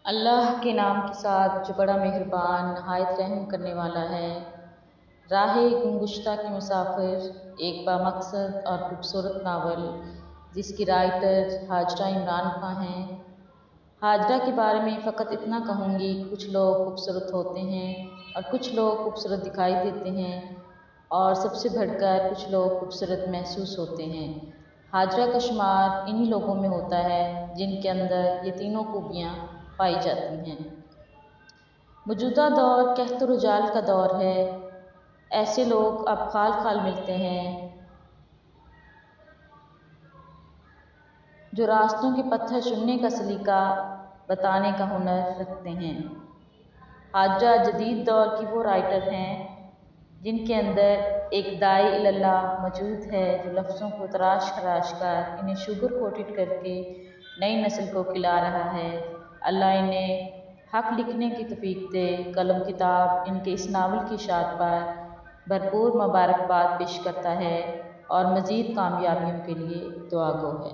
अल्लाह के नाम के साथ जो बड़ा मेहरबान नहायत रहम करने वाला है। राह गुंगुश्ता के मुसाफिर एक बामकसद और खूबसूरत नावल जिसकी राइटर हाजरा इमरान खां हैं। हाजरा के बारे में फ़कत इतना कहूँगी, कुछ लोग खूबसूरत होते हैं और कुछ लोग खूबसूरत दिखाई देते हैं और सबसे बढ़कर कुछ लोग खूबसूरत महसूस होते हैं। हाजरा का शुमार इन्हीं लोगों में होता है जिनके अंदर ये तीनों खूबियाँ पाई जाती हैं। मौजूदा दौर कहत रुजाल का दौर है। ऐसे लोग अब खाल खाल मिलते हैं जो रास्तों के पत्थर चुनने का सलीका बताने का हुनर रखते हैं। हाजरा जदीद दौर की वो राइटर हैं जिनके अंदर एक दाई इल्लल्लाह मौजूद है जो लफ्ज़ों को तराश खराश कर इन्हें शुगर कोटेड करके नई नस्ल को खिला रहा है। अल्लाह इन्हें हक़ लिखने की तौफ़ीक़ दे। कलम किताब इनके इस नावल की शात पर भरपूर मुबारकबाद पेश करता है और मज़ीद कामयाबियों के लिए दुआ गो है।